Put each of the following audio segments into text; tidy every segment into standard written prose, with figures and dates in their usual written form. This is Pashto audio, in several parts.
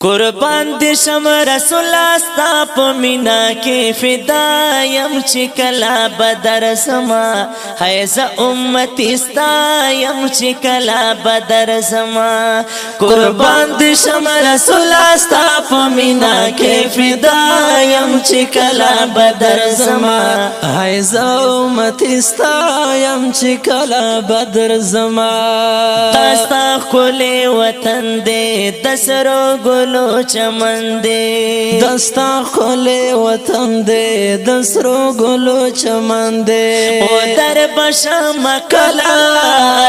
قربان دې شم رسول استا په مینا کې فدا يم چې کلا بدر سما حیز امت استا يم چې کلا بدر سما قربان دې شم رسول استا په مینا کې فدا يم چې کلا بدر سما حیز امت استا يم چې کلا بدر سما تاستا خله وطن دې دسرو ګل لو چمن دے دستا خلے وطن دے دسرو گلو چمن دے او در بشم کلا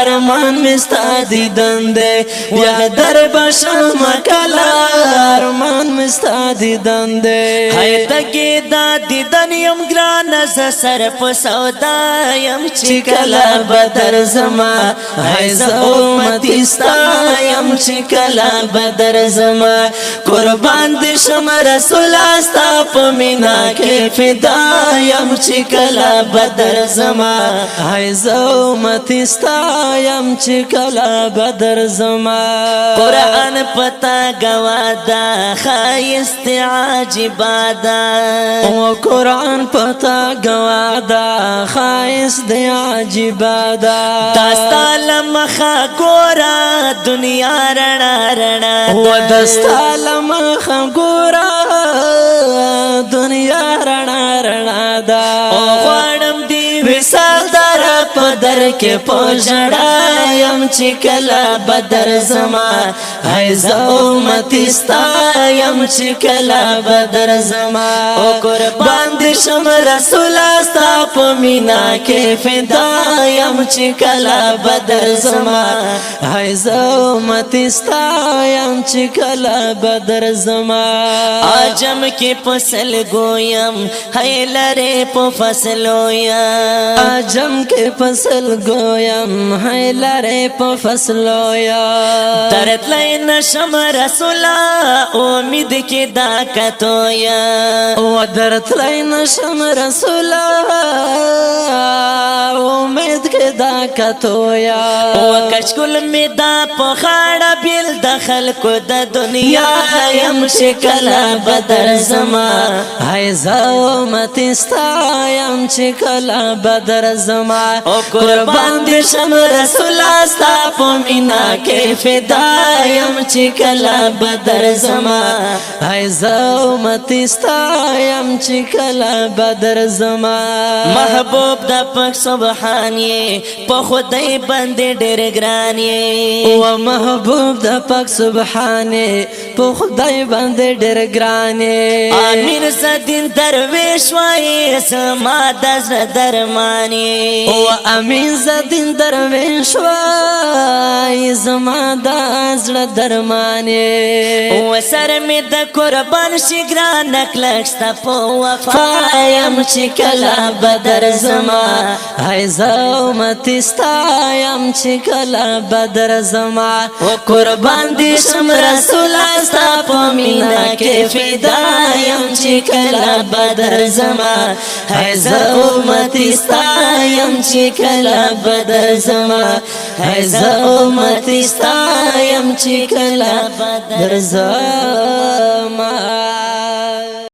ارمان مستا دیدن دے یا در بشم کلا ارمان مستا دیدن دے ہے تکی دا دیدن یم گران ز سر په سودا یم چې کلا بدر زما ہے امت استا یم چې کلا بدر زما قربان دې شم رسول استا په مینا کې فدا یم چې کلا بدر زما ہے امت استا یم چې کلا بدر زما قرآن پتا گوادا خایست عجیبادا او قرآن پتا گوادا خایست دی عجیبادا داستا لمخا گورا دنیا رنا رنا و دستا لمخا گورا دنیا رنا رنا دا او غواړم دی وصال در پدر کې پوجړا یم چې کلا بدر زما ہے امت استا یم چې کلا بدر زما او قربان دې شم رسول استا په مینا کې فدا یم چې کلا بدر زما ہے امت استا یم چې کلا بدر زما عجم کې فصل گویم ہے لره په فصلو یا عجم کې فصل گویم ہے لره په فصلو یا درت لین شم رسولا امید کې دا کتو یا و درت لین شم رسولا امید کې دا کتو یا او کشکل می دا په خاړه بیل دخل کو د دنیا یم چې کلا بدر زما ہے امت استا یم چې کلا بدر زما او قربان دې شم رسول استا په مینا کې فدا یم چې کلا بدر زما ہے امت استا یم چې کلا بدر زما محبوب د پاک سبحان یې په خدای باندې ډېر ګران یې او محبوب د پاک سبحان په خدای باندې ډېر ګران یې امیر زدین درویش وای سما د زړه درمان یې او امین زدین درویش وای زما د زړه درمان یې او سر می د قربان شي ګران کلک ستا په وفا یم چې کلا بدر زما ہے امت استا یم چې کلا بدر زما قربان دې شم رسول استا په مینا کې فدا یم چې کلا بدر زما ہے امت استا یم چې کلا بدر زما ہے امت استا یم چې کلا بدر زما